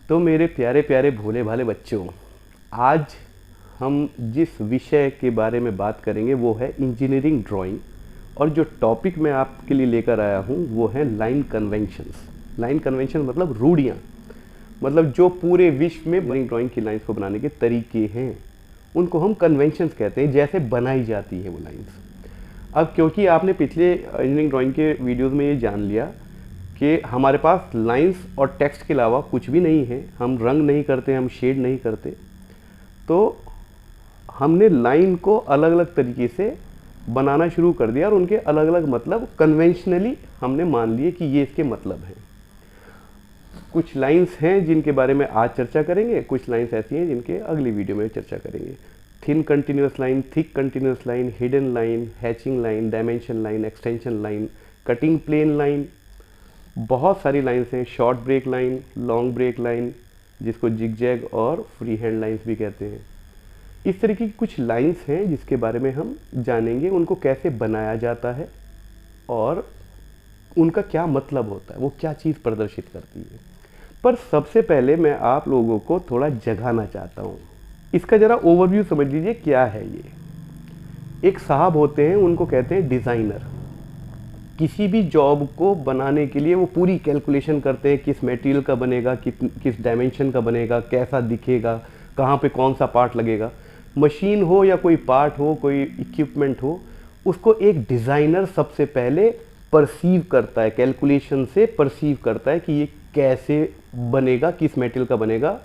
तो मेरे प्यारे प्यारे भोले भाले बच्चों, आज हम जिस विषय के बारे में बात करेंगे वो है इंजीनियरिंग ड्राइंग। और जो टॉपिक मैं आपके लिए लेकर आया हूँ वो है लाइन कन्वेंशंस। लाइन कन्वेंशन मतलब रूढ़ियाँ, मतलब जो पूरे विश्व में ड्राइंग की लाइंस को बनाने के तरीके हैं उनको हम कन्वेंशंस कहते हैं, जैसे बनाई जाती है वो लाइंस। अब क्योंकि आपने पिछले इंजीनियरिंग ड्राइंग के वीडियोस में ये जान लिया कि हमारे पास लाइंस और टेक्स्ट के अलावा कुछ भी नहीं है, हम रंग नहीं करते, हम शेड नहीं करते, तो हमने लाइन को अलग अलग तरीके से बनाना शुरू कर दिया और उनके अलग अलग मतलब कन्वेंशनली हमने मान लिए कि ये इसके मतलब हैं। कुछ लाइंस हैं जिनके बारे में आज चर्चा करेंगे, कुछ लाइंस ऐसी हैं जिनके अगली वीडियो में चर्चा करेंगे। Thin continuous line, thick continuous line, hidden line, hatching line, dimension line, extension line, cutting plane line, बहुत सारी लाइंस हैं। Short break line, long break line, जिसको जिगजैग और फ्री हैंड लाइंस भी कहते हैं। इस तरीके की कुछ लाइंस हैं जिसके बारे में हम जानेंगे, उनको कैसे बनाया जाता है और उनका क्या मतलब होता है, वो क्या चीज़ प्रदर्शित करती है। पर सबसे पहले मैं आप लोगों को थोड़ा जगाना चाहता हूँ। इसका ज़रा ओवरव्यू समझ लीजिए क्या है ये। एक साहब होते हैं, उनको कहते हैं डिज़ाइनर। किसी भी जॉब को बनाने के लिए वो पूरी कैलकुलेशन करते हैं, किस मटेरियल का बनेगा, किस डायमेंशन का बनेगा, कैसा दिखेगा, कहाँ पे कौन सा पार्ट लगेगा। मशीन हो या कोई पार्ट हो, कोई इक्विपमेंट हो, उसको एक डिज़ाइनर सबसे पहले परसीव करता है, कैलकुलेशन से परसीव करता है कि ये कैसे बनेगा, किस मटेरियल का बनेगा।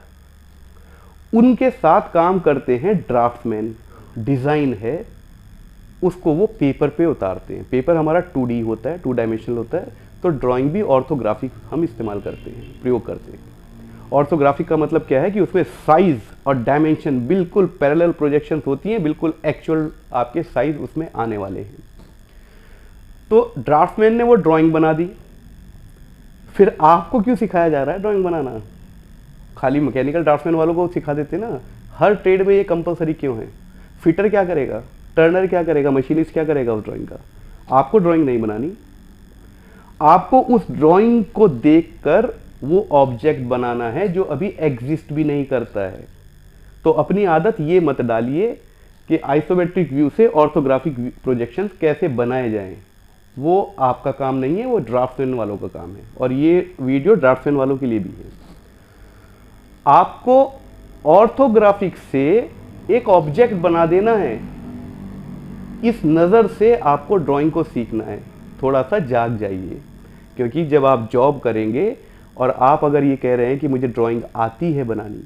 उनके साथ काम करते हैं ड्राफ्ट्समैन। डिज़ाइन है उसको वो पेपर पे उतारते हैं। पेपर हमारा 2D होता है, 2 डायमेंशनल होता है, तो ड्राइंग भी ऑर्थोग्राफिक हम इस्तेमाल करते हैं, प्रयोग करते हैं। ऑर्थोग्राफिक का मतलब क्या है कि उसमें साइज और डायमेंशन बिल्कुल पैरेलल प्रोजेक्शंस होती हैं, बिल्कुल एक्चुअल आपके साइज उसमें आने वाले हैं। तो ड्राफ्ट्समैन ने वो ड्राइंग बना दी। फिर आपको क्यों सिखाया जा रहा है ड्राइंग बनाना? खाली मैकेनिकल ड्राफ्ट्समैन वालों को सिखा देते ना, हर ट्रेड में ये कंपलसरी क्यों है? फिटर क्या करेगा, टर्नर क्या करेगा, मशीनिस्ट क्या करेगा उस ड्राइंग का? आपको ड्राइंग नहीं बनानी, आपको उस ड्राइंग को देखकर वो ऑब्जेक्ट बनाना है जो अभी एग्जिस्ट भी नहीं करता है। तो अपनी आदत ये मत डालिए कि आइसोमेट्रिक व्यू से ऑर्थोग्राफिक प्रोजेक्शंस कैसे बनाए जाएं। वो आपका काम नहीं है, वो ड्राफ्ट्समैन वालों का काम है। और ये वीडियो ड्राफ्ट्समैन वालों के लिए भी है। आपको ऑर्थोग्राफिक से एक ऑब्जेक्ट बना देना है, इस नज़र से आपको ड्राइंग को सीखना है। थोड़ा सा जाग जाइए, क्योंकि जब आप जॉब करेंगे और आप अगर ये कह रहे हैं कि मुझे ड्राइंग आती है बनानी,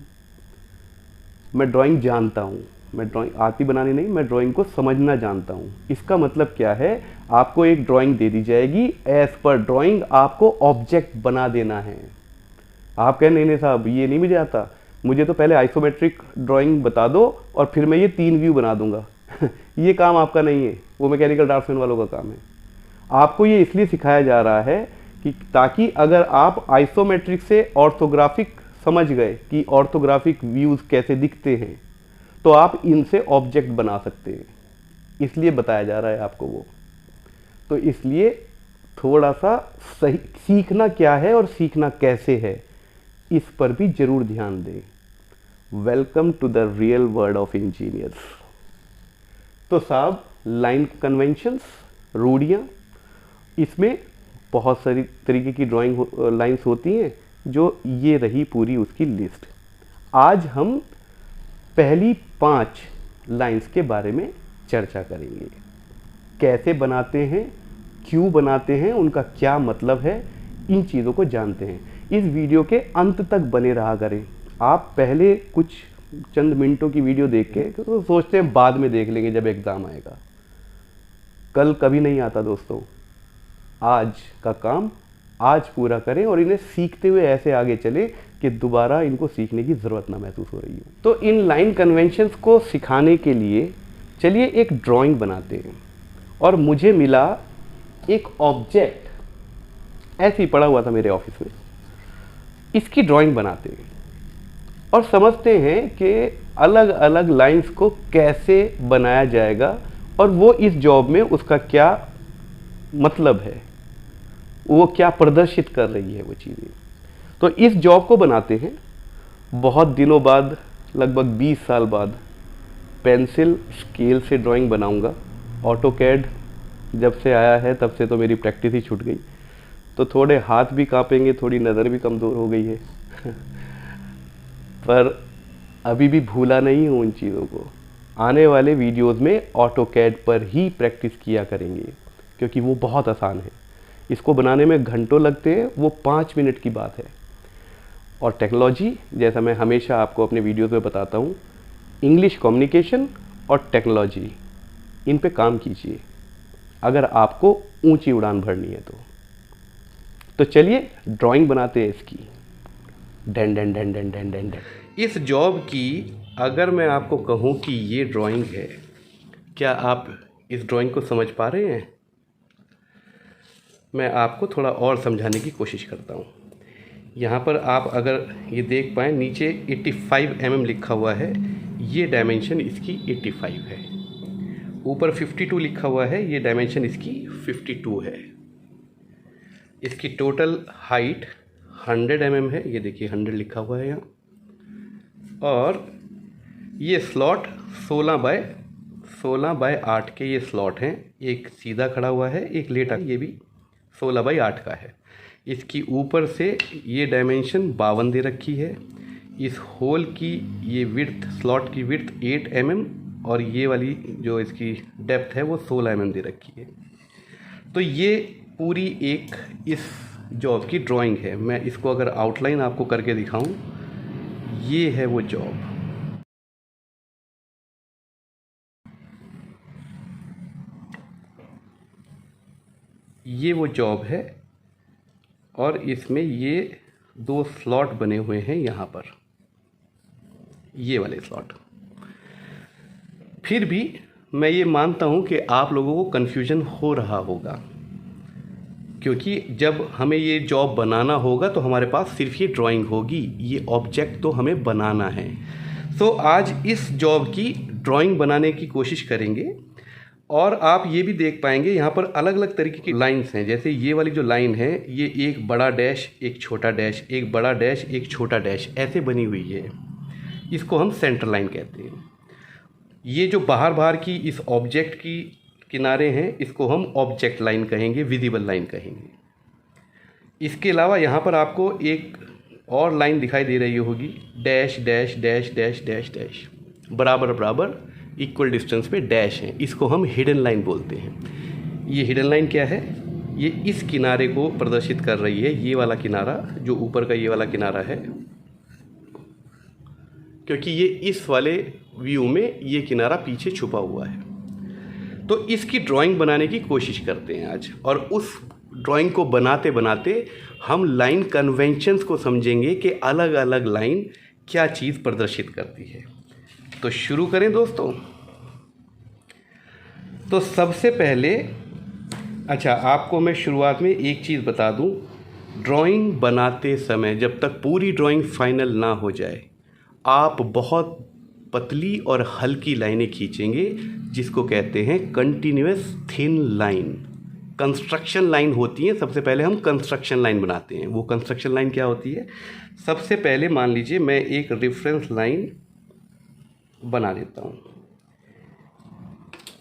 मैं ड्राइंग जानता हूँ, मैं ड्राइंग आती बनानी नहीं, मैं ड्राइंग को समझना जानता हूँ, इसका मतलब क्या है? आपको एक ड्राइंग दे दी जाएगी, एज पर ड्राइंग आपको ऑब्जेक्ट बना देना है। आप कहें नहीं साहब ये नहीं मुझे आता, मुझे तो पहले आइसोमेट्रिक ड्राइंग बता दो और फिर मैं ये 3 व्यू बना दूंगा। ये काम आपका नहीं है, वो मैकेनिकल ड्राफ्ट्समैन वालों का काम है। आपको ये इसलिए सिखाया जा रहा है कि ताकि अगर आप आइसोमेट्रिक से ऑर्थोग्राफिक समझ गए कि ऑर्थोग्राफिक व्यूज़ कैसे दिखते हैं, तो आप इनसे ऑब्जेक्ट बना सकते हैं, इसलिए बताया जा रहा है आपको वो। तो इसलिए थोड़ा सा सही सीखना क्या है और सीखना कैसे है, इस पर भी जरूर ध्यान दें। Welcome to the real world of engineers. तो साहब, लाइन कन्वेंशंस, रूढ़ियाँ, इसमें बहुत सारी तरीके की ड्राइंग लाइंस होती हैं, जो ये रही पूरी उसकी लिस्ट। आज हम पहली 5 लाइंस के बारे में चर्चा करेंगे। कैसे बनाते हैं, क्यों बनाते हैं, उनका क्या मतलब है, इन चीज़ों को जानते हैं। इस वीडियो के अंत तक बने रहा करें। आप पहले कुछ चंद मिनटों की वीडियो देख के तो सोचते हैं बाद में देख लेंगे जब एग्ज़ाम आएगा। कल कभी नहीं आता दोस्तों। आज का काम आज पूरा करें और इन्हें सीखते हुए ऐसे आगे चले कि दोबारा इनको सीखने की ज़रूरत ना महसूस हो रही हो। तो इन लाइन कन्वेंशंस को सिखाने के लिए चलिए एक ड्राइंग बनाते हैं। और मुझे मिला एक ऑब्जेक्ट, ऐसे ही पड़ा हुआ था मेरे ऑफिस में, इसकी ड्राइंग बनाते हैं और समझते हैं कि अलग अलग लाइंस को कैसे बनाया जाएगा और वो इस जॉब में उसका क्या मतलब है, वो क्या प्रदर्शित कर रही है वो चीज़ें। तो इस जॉब को बनाते हैं बहुत दिनों बाद, लगभग 20 साल बाद पेंसिल स्केल से ड्राइंग बनाऊंगा। ऑटोकैड जब से आया है तब से तो मेरी प्रैक्टिस ही छूट गई, तो थोड़े हाथ भी कांपेंगे, थोड़ी नज़र भी कमज़ोर हो गई है पर अभी भी भूला नहीं हूँ उन चीज़ों को। आने वाले वीडियोस में ऑटोकैड पर ही प्रैक्टिस किया करेंगे, क्योंकि वो बहुत आसान है। इसको बनाने में घंटों लगते हैं, वो 5 मिनट की बात है। और टेक्नोलॉजी, जैसा मैं हमेशा आपको अपने वीडियोस में बताता हूँ, इंग्लिश कम्युनिकेशन और टेक्नोलॉजी, इन पे काम कीजिए अगर आपको ऊंची उड़ान भरनी है तो चलिए ड्राइंग बनाते हैं इसकी। Done done done done done done done. इस जॉब की अगर मैं आपको कहूँ कि ये ड्राइंग है, क्या आप इस ड्राइंग को समझ पा रहे हैं? मैं आपको थोड़ा और समझाने की कोशिश करता हूँ। यहाँ पर आप अगर ये देख पाएँ, नीचे 85 mm लिखा हुआ है, ये डायमेंशन इसकी 85 है। ऊपर 52 लिखा हुआ है, ये डायमेंशन इसकी 52 है। इसकी टोटल हाइट 100 mm है, ये देखिए 100 लिखा हुआ है यहाँ। और ये स्लॉट 16 बाय 8 के ये स्लॉट हैं। एक सीधा खड़ा हुआ है, एक लेटा, ये भी 16 बाय 8 का है। इसकी ऊपर से ये डायमेंशन 52 दे रखी है। इस होल की ये विड्थ, स्लॉट की विड्थ 8 mm और ये वाली जो इसकी डेप्थ है वो 16 mm दे रखी है। तो ये पूरी एक इस जॉब की ड्राइंग है। मैं इसको अगर आउटलाइन आपको करके दिखाऊं, ये है वो जॉब। ये वो जॉब है और इसमें ये 2 स्लॉट बने हुए हैं यहाँ पर, ये वाले स्लॉट। फिर भी मैं ये मानता हूँ कि आप लोगों को कन्फ्यूजन हो रहा होगा, क्योंकि जब हमें ये जॉब बनाना होगा तो हमारे पास सिर्फ ये ड्राइंग होगी, ये ऑब्जेक्ट तो हमें बनाना है। सो आज इस जॉब की ड्राइंग बनाने की कोशिश करेंगे। और आप ये भी देख पाएंगे यहाँ पर अलग अलग तरीके की लाइंस हैं। जैसे ये वाली जो लाइन है, ये एक बड़ा डैश, एक छोटा डैश, एक बड़ा डैश, एक छोटा डैश, ऐसे बनी हुई है। इसको हम सेंटर लाइन कहते हैं। ये जो बाहर बाहर की इस ऑब्जेक्ट की किनारे हैं, इसको हम ऑब्जेक्ट लाइन कहेंगे, विजिबल लाइन कहेंगे। इसके अलावा यहाँ पर आपको एक और लाइन दिखाई दे रही होगी, dash dash dash dash dash dash, बराबर बराबर इक्वल डिस्टेंस पे डैश है। इसको हम हिडन लाइन बोलते हैं। ये हिडन लाइन क्या है? ये इस किनारे को प्रदर्शित कर रही है, ये वाला किनारा, जो ऊपर का ये वाला किनारा है, क्योंकि ये इस वाले व्यू में ये किनारा पीछे छुपा हुआ है। तो इसकी ड्राइंग बनाने की कोशिश करते हैं आज, और उस ड्राइंग को बनाते बनाते हम लाइन कन्वेंशंस को समझेंगे कि अलग अलग लाइन क्या चीज़ प्रदर्शित करती है। तो शुरू करें दोस्तों। तो सबसे पहले, अच्छा आपको मैं शुरुआत में एक चीज़ बता दूं, ड्राइंग बनाते समय जब तक पूरी ड्राइंग फाइनल ना हो जाए, आप बहुत पतली और हल्की लाइनें खींचेंगे, जिसको कहते हैं continuous thin line. Construction line होती है। सबसे पहले हम कंस्ट्रक्शन लाइन बनाते हैं। वो कंस्ट्रक्शन लाइन क्या होती है? सबसे पहले मान लीजिए मैं एक रेफरेंस लाइन बना देता हूँ।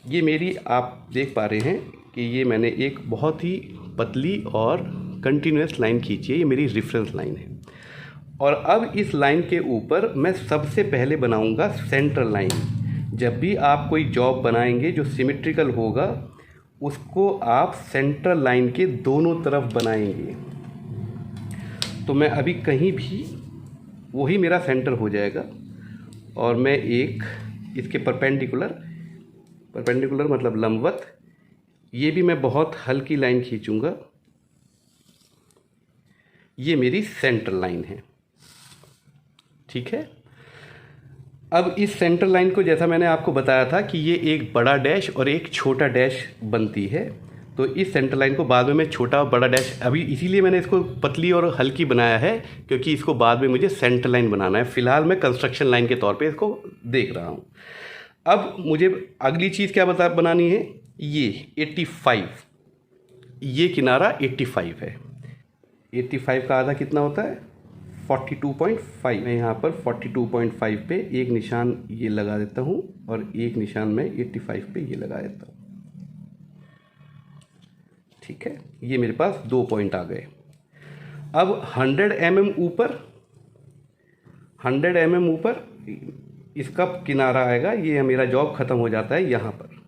ये मेरी, आप देख पा रहे हैं कि ये मैंने एक बहुत ही पतली और कंटिन्यूअस लाइन खींची है, ये मेरी रेफरेंस लाइन है। और अब इस लाइन के ऊपर मैं सबसे पहले बनाऊंगा सेंटर लाइन। जब भी आप कोई जॉब बनाएंगे जो सिमेट्रिकल होगा, उसको आप सेंटर लाइन के दोनों तरफ बनाएंगे। तो मैं अभी कहीं भी, वही मेरा सेंटर हो जाएगा, और मैं एक इसके परपेंडिकुलर मतलब लंबवत, ये भी मैं बहुत हल्की लाइन खींचूंगा। ये मेरी सेंटर लाइन है, ठीक है। अब इस सेंटर लाइन को, जैसा मैंने आपको बताया था कि ये एक बड़ा डैश और एक छोटा डैश बनती है, तो इस सेंटर लाइन को बाद में मैं छोटा और बड़ा डैश, अभी इसीलिए मैंने इसको पतली और हल्की बनाया है, क्योंकि इसको बाद में मुझे सेंटर लाइन बनाना है। फ़िलहाल मैं कंस्ट्रक्शन लाइन के तौर पे इसको देख रहा हूँ। अब मुझे अगली चीज़ क्या बनानी है? ये 85, ये किनारा 85 है। 85 का आधा कितना होता है? 42.5, मैं यहाँ पर 42.5 पे एक निशान ये लगा देता हूँ और एक निशान मैं 85 पे ये लगा देता हूँ। ठीक है, ये मेरे पास 2 पॉइंट आ गए। अब 100 mm ऊपर, 100 mm ऊपर इसका किनारा आएगा, ये मेरा जॉब ख़त्म हो जाता है यहाँ पर।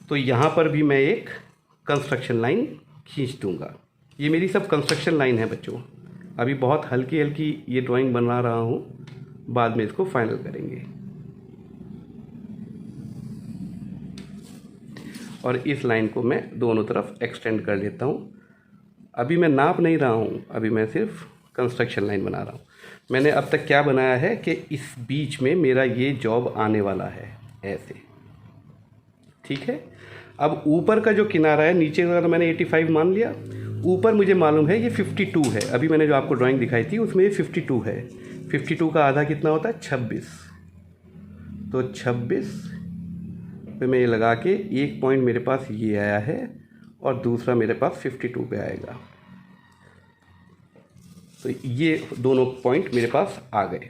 तो यहाँ पर भी मैं एक कंस्ट्रक्शन लाइन खींच दूँगा। ये मेरी सब कंस्ट्रक्शन लाइन है बच्चों। अभी बहुत हल्की हल्की ये ड्राइंग बना रहा हूँ, बाद में इसको फाइनल करेंगे। और इस लाइन को मैं दोनों तरफ एक्सटेंड कर लेता हूँ। अभी मैं नाप नहीं रहा हूँ, अभी मैं सिर्फ कंस्ट्रक्शन लाइन बना रहा हूँ। मैंने अब तक क्या बनाया है कि इस बीच में मेरा ये जॉब आने वाला है ऐसे। ठीक है, अब ऊपर का जो किनारा है, नीचे का तो मैंने 85 मान लिया, ऊपर मुझे मालूम है ये 52 है। अभी मैंने जो आपको ड्राइंग दिखाई थी उसमें ये 52 है। 52 का आधा कितना होता है? 26। तो 26 पे मैं ये लगा के एक पॉइंट मेरे पास ये आया है और दूसरा मेरे पास 52 पे आएगा। तो ये दोनों पॉइंट मेरे पास आ गए।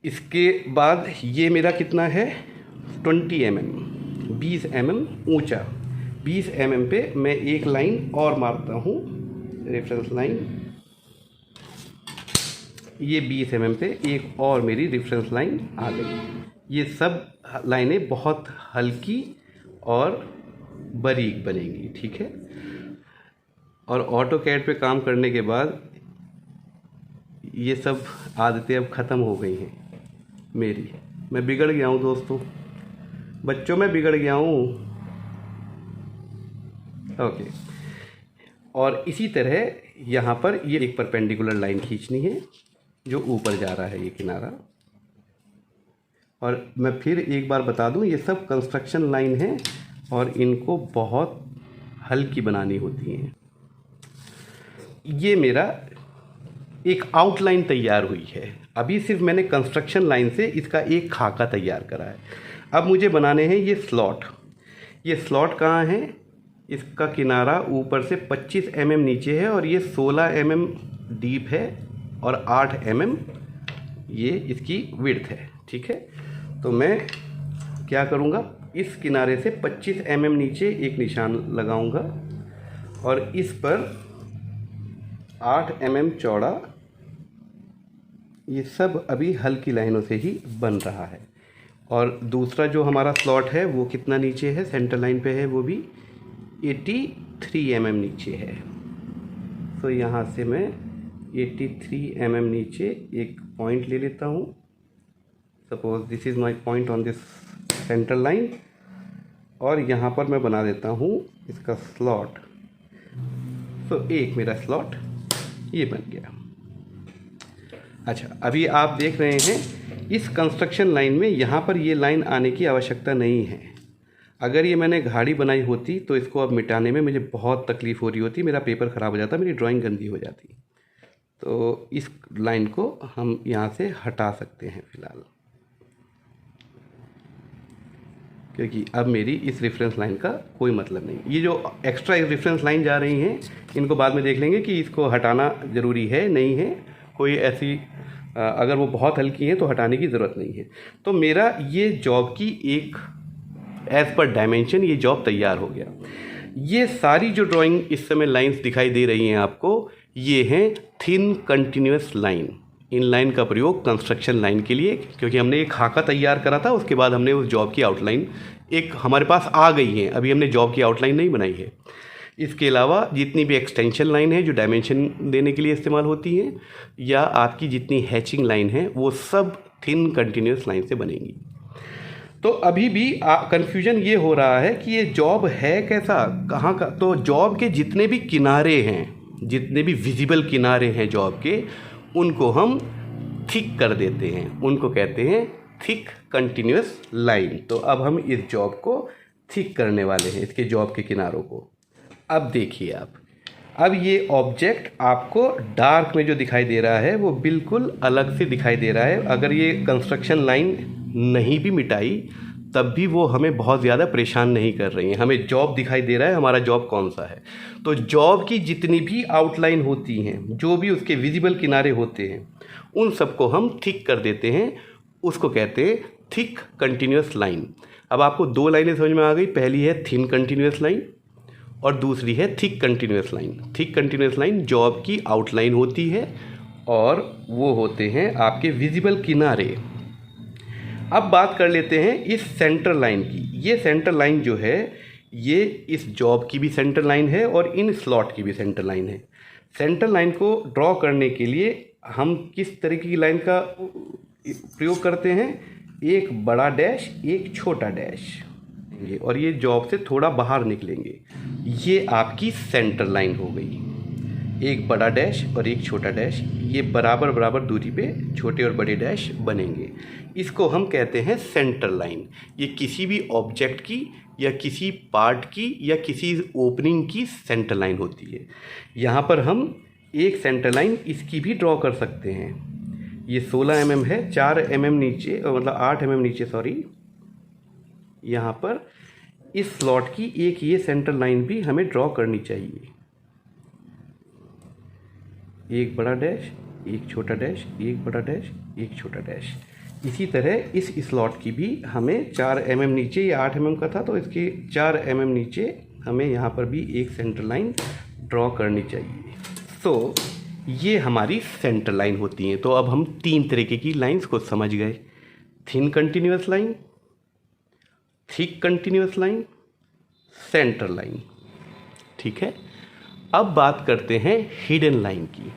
इसके बाद ये मेरा कितना है? 20 mm, 20 mm ऊंचा। 20 mm पे मैं एक लाइन और मारता हूँ, रेफरेंस लाइन। ये 20 mm पे एक और मेरी रेफरेंस लाइन आ गई। ये सब लाइनें बहुत हल्की और बारीक बनेंगी। ठीक है, और ऑटोकैड पे काम करने के बाद ये सब आदतें अब ख़त्म हो गई हैं मेरी। मैं बिगड़ गया हूँ दोस्तों, बच्चों में बिगड़ गया हूँ। ओके, और इसी तरह यहाँ पर ये एक परपेंडिकुलर लाइन खींचनी है जो ऊपर जा रहा है ये किनारा। और मैं फिर एक बार बता दूँ, ये सब कंस्ट्रक्शन लाइन है और इनको बहुत हल्की बनानी होती हैं। ये मेरा एक आउटलाइन तैयार हुई है। अभी सिर्फ मैंने कंस्ट्रक्शन लाइन से इसका एक खाका तैयार करा है। अब मुझे बनाने हैं ये स्लॉट। ये स्लॉट कहाँ है? इसका किनारा ऊपर से 25 mm नीचे है और ये 16 mm डीप है और 8 mm ये इसकी विड्थ है। ठीक है, तो मैं क्या करूँगा, इस किनारे से 25 mm नीचे एक निशान लगाऊंगा और इस पर 8 mm चौड़ा, ये सब अभी हल्की लाइनों से ही बन रहा है। और दूसरा जो हमारा स्लॉट है वो कितना नीचे है? सेंटर लाइन पे है, वो भी 83 mm नीचे है। तो यहाँ से मैं 83 mm नीचे एक पॉइंट ले लेता हूँ। Suppose this is my point on this centre line, और यहाँ पर मैं बना देता हूँ इसका स्लॉट। तो एक मेरा स्लॉट ये बन गया। अच्छा, अभी आप देख रहे हैं इस कंस्ट्रक्शन लाइन में यहाँ पर ये लाइन आने की आवश्यकता नहीं है। अगर ये मैंने गाड़ी बनाई होती तो इसको अब मिटाने में मुझे बहुत तकलीफ़ हो रही होती, मेरा पेपर ख़राब हो जाता, मेरी ड्राइंग गंदी हो जाती। तो इस लाइन को हम यहाँ से हटा सकते हैं फ़िलहाल, क्योंकि अब मेरी इस रेफरेंस लाइन का कोई मतलब नहीं। ये जो एक्स्ट्रा रेफरेंस लाइन जा रही हैं इनको बाद में देख लेंगे कि इसको हटाना ज़रूरी है नहीं है। कोई ऐसी अगर वो बहुत हल्की हैं तो हटाने की ज़रूरत नहीं है। तो मेरा ये जॉब की एक एज़ पर डायमेंशन ये जॉब तैयार हो गया। ये सारी जो ड्राइंग इस समय लाइंस दिखाई दे रही हैं आपको, ये हैं thin continuous line. In line का प्रयोग कंस्ट्रक्शन लाइन के लिए, क्योंकि हमने एक खाका तैयार करा था, उसके बाद हमने उस जॉब की आउटलाइन एक हमारे पास आ गई है। अभी हमने जॉब की आउटलाइन नहीं बनाई है। इसके अलावा जितनी भी एक्सटेंशन लाइन है जो डायमेंशन देने के लिए इस्तेमाल होती हैं, या आपकी जितनी हैचिंग लाइन है, वो सब थिन कंटिन्यूस लाइन से बनेंगी। तो अभी भी कन्फ्यूजन ये हो रहा है कि ये जॉब है कैसा, कहाँ का। तो जॉब के जितने भी किनारे हैं, जितने भी विजिबल किनारे हैं जॉब के, उनको हम थिक कर देते हैं, उनको कहते हैं थिक कंटिन्यूस लाइन। तो अब हम इस जॉब को थिक करने वाले हैं, इसके जॉब के किनारों को। अब देखिए आप, अब ये ऑब्जेक्ट आपको डार्क में जो दिखाई दे रहा है वो बिल्कुल अलग से दिखाई दे रहा है। अगर ये कंस्ट्रक्शन लाइन नहीं भी मिटाई तब भी वो हमें बहुत ज़्यादा परेशान नहीं कर रही हैं। हमें जॉब दिखाई दे रहा है, हमारा जॉब कौन सा है। तो जॉब की जितनी भी आउटलाइन होती हैं, जो भी उसके विजिबल किनारे होते हैं, उन सबको हम थिक कर देते हैं। उसको कहते हैं थिक कंटिन्यूस लाइन। अब आपको दो लाइनें समझ में आ गई। पहली है थिन कंटिन्यूस लाइन और दूसरी है thick continuous line. Thick continuous line job की आउटलाइन होती है और वो होते हैं आपके विजिबल किनारे। अब बात कर लेते हैं इस सेंटर लाइन की। ये सेंटर लाइन जो है, ये इस जॉब की भी सेंटर लाइन है और इन स्लॉट की भी सेंटर लाइन है। सेंटर लाइन को ड्रॉ करने के लिए हम किस तरीके की लाइन का प्रयोग करते हैं? एक बड़ा डैश, एक छोटा डैश, और ये जॉब से थोड़ा बाहर निकलेंगे। ये आपकी सेंटर लाइन हो गई। एक बड़ा डैश और एक छोटा डैश, ये बराबर बराबर दूरी पे छोटे और बड़े डैश बनेंगे। इसको हम कहते हैं सेंटर लाइन। ये किसी भी ऑब्जेक्ट की या किसी पार्ट की या किसी ओपनिंग की सेंटर लाइन होती है। यहाँ पर हम एक सेंटर लाइन इसकी भी ड्रॉ कर सकते हैं। ये 16 mm है, 4 mm नीचे, मतलब 8 mm नीचे, सॉरी। यहाँ पर इस स्लॉट की एक ये सेंटर लाइन भी हमें ड्रॉ करनी चाहिए। एक बड़ा डैश, एक छोटा डैश, एक बड़ा डैश, एक छोटा डैश। इसी तरह इस स्लॉट की भी हमें 4 mm नीचे, ये 8 mm का था तो इसके 4 mm नीचे हमें यहाँ पर भी एक सेंटर लाइन ड्रॉ करनी चाहिए। तो ये हमारी सेंटर लाइन होती हैं। तो अब हम 3 तरीके की लाइंस को समझ गए। Thin continuous line, thick continuous line, centre line. ठीक है, अब बात करते हैं हिडन लाइन की।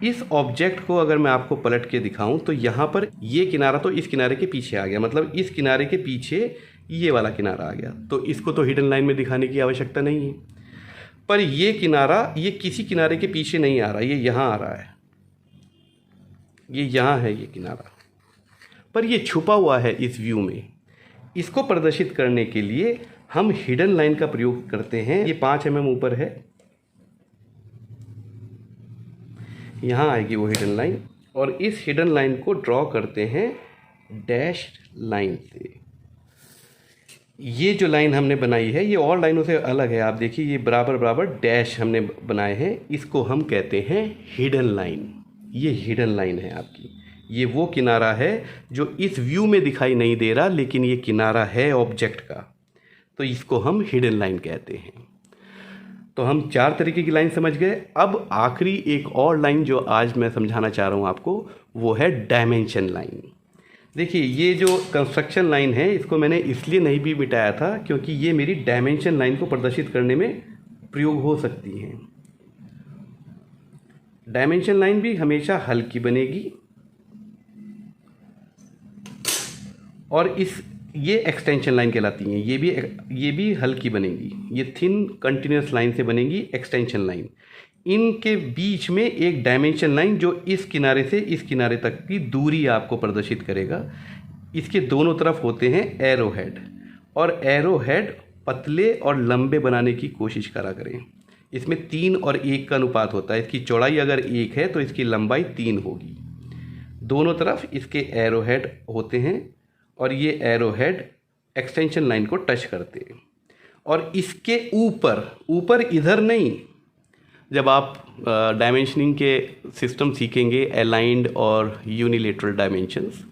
इस ऑब्जेक्ट को अगर मैं आपको पलट के दिखाऊं तो यहाँ पर ये किनारा तो इस किनारे के पीछे आ गया, मतलब इस किनारे के पीछे ये वाला किनारा आ गया। तो इसको तो हिडन लाइन में दिखाने की आवश्यकता नहीं है। पर ये किनारा, ये किसी किनारे के पीछे नहीं आ रहा, ये यहाँ आ रहा है, ये यहाँ है ये किनारा, पर ये छुपा हुआ है इस व्यू में। इसको प्रदर्शित करने के लिए हम हिडन लाइन का प्रयोग करते हैं। ये 5 mm ऊपर है, यहाँ आएगी वो हिडन लाइन, और इस हिडन लाइन को ड्रॉ करते हैं डैश लाइन से। ये जो लाइन हमने बनाई है ये और लाइनों से अलग है। आप देखिए ये बराबर बराबर डैश हमने बनाए हैं, इसको हम कहते हैं हिडन लाइन। ये हिडन लाइन है आपकी। ये वो किनारा है जो इस व्यू में दिखाई नहीं दे रहा, लेकिन ये किनारा है ऑब्जेक्ट का, तो इसको हम हिडन लाइन कहते हैं। तो हम 4 तरीके की लाइन समझ गए। अब आखिरी एक और लाइन जो आज मैं समझाना चाह रहा हूँ आपको, वो है डायमेंशन लाइन। देखिए ये जो कंस्ट्रक्शन लाइन है, इसको मैंने इसलिए नहीं भी मिटाया था क्योंकि ये मेरी डायमेंशन लाइन को प्रदर्शित करने में प्रयोग हो सकती हैं। डायमेंशन लाइन भी हमेशा हल्की बनेगी और ये एक्सटेंशन लाइन कहलाती हैं। ये भी हल्की बनेगी। ये थिन कंटिन्यूस लाइन से बनेगी एक्सटेंशन लाइन। इनके बीच में एक डायमेंशन लाइन जो इस किनारे से इस किनारे तक की दूरी आपको प्रदर्शित करेगा। इसके दोनों तरफ होते हैं एरो हेड, और एरो हेड पतले और लंबे बनाने की कोशिश करा करें। इसमें 3 और 1 का अनुपात होता है। इसकी चौड़ाई अगर 1 है तो इसकी लंबाई 3 होगी। दोनों तरफ इसके एरो हेड होते हैं और ये एरो हेड एक्सटेंशन लाइन को टच करते हैं। और इसके ऊपर इधर नहीं, जब आप डायमेंशनिंग के सिस्टम सीखेंगे, अलाइंड और यूनिलेटरल डायमेंशंस,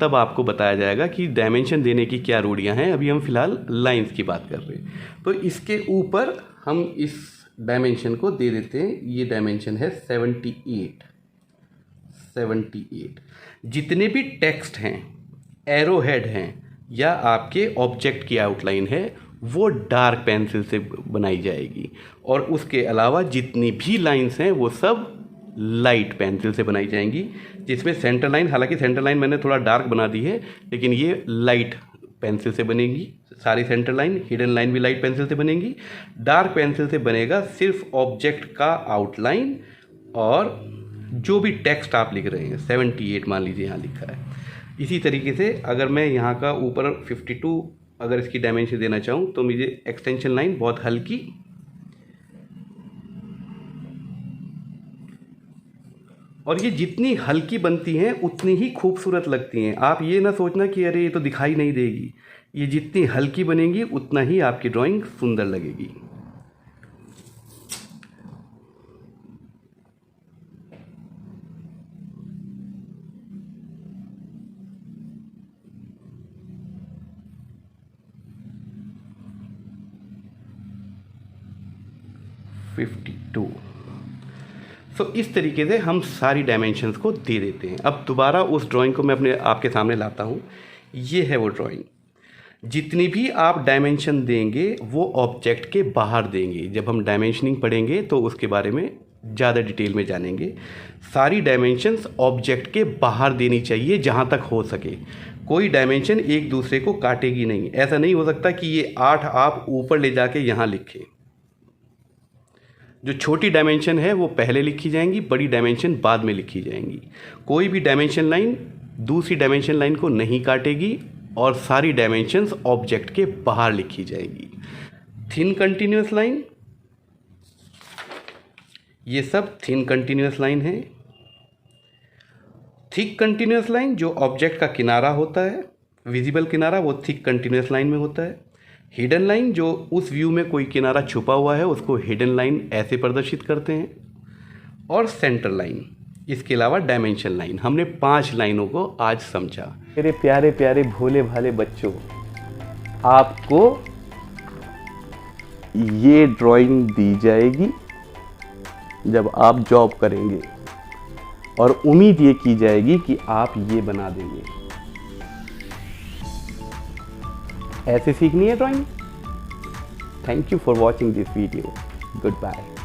तब आपको बताया जाएगा कि डायमेंशन देने की क्या रूढ़ियाँ हैं। अभी हम फिलहाल लाइंस की बात कर रहे हैं। तो इसके ऊपर हम इस डायमेंशन को दे देते हैं। ये डायमेंशन है 78। जितने भी टेक्स्ट हैं, एरो हेड हैं या आपके ऑब्जेक्ट की आउटलाइन है, वो डार्क पेंसिल से बनाई जाएगी। और उसके अलावा जितनी भी लाइंस हैं वो सब लाइट पेंसिल से बनाई जाएंगी, जिसमें सेंटर लाइन, हालांकि सेंटर लाइन मैंने थोड़ा डार्क बना दी है, लेकिन ये लाइट पेंसिल से बनेगी सारी सेंटर लाइन। हिडन लाइन भी लाइट पेंसिल से बनेगी। डार्क पेंसिल से बनेगा सिर्फ ऑब्जेक्ट का आउटलाइन और जो भी टेक्स्ट आप लिख रहे हैं। 78 मान लीजिए यहाँ लिखा है। इसी तरीके से अगर मैं यहाँ का ऊपर 52 अगर इसकी डायमेंशन देना चाहूँ तो मुझे एक्सटेंशन लाइन बहुत हल्की, और ये जितनी हल्की बनती हैं उतनी ही खूबसूरत लगती हैं। आप ये ना सोचना कि अरे ये तो दिखाई नहीं देगी, ये जितनी हल्की बनेगी उतना ही आपकी ड्राइंग सुंदर लगेगी। तो इस तरीके से हम सारी डायमेंशंस को दे देते हैं। अब दोबारा उस ड्राइंग को मैं आपके सामने लाता हूँ। ये है वो ड्राइंग। जितनी भी आप डायमेंशन देंगे वो ऑब्जेक्ट के बाहर देंगे। जब हम डायमेंशनिंग पढ़ेंगे तो उसके बारे में ज़्यादा डिटेल में जानेंगे। सारी डायमेंशंस ऑब्जेक्ट के बाहर देनी चाहिए जहाँ तक हो सके। कोई डायमेंशन एक दूसरे को काटेगी नहीं। ऐसा नहीं हो सकता कि ये 8 आप ऊपर ले जाके यहाँ लिखें। जो छोटी डायमेंशन है वो पहले लिखी जाएंगी, बड़ी डायमेंशन बाद में लिखी जाएंगी। कोई भी डायमेंशन लाइन दूसरी डायमेंशन लाइन को नहीं काटेगी और सारी डायमेंशंस ऑब्जेक्ट के बाहर लिखी जाएगी। थिन कंटिन्यूअस लाइन, ये सब थिन कंटिन्यूअस लाइन है। थिक कंटिन्यूअस लाइन जो ऑब्जेक्ट का किनारा होता है, विजिबल किनारा, वो थिक कंटिन्यूअस लाइन में होता है। हिडन लाइन जो उस व्यू में कोई किनारा छुपा हुआ है उसको हिडन लाइन ऐसे प्रदर्शित करते हैं। और सेंटर लाइन, इसके अलावा डायमेंशन लाइन। हमने 5 लाइनों को आज समझा। मेरे प्यारे प्यारे भोले भाले बच्चों, आपको ये ड्राइंग दी जाएगी जब आप जॉब करेंगे और उम्मीद ये की जाएगी कि आप ये बना देंगे। ऐसे सीखनी है drawing. Thank you for watching this video. Good bye.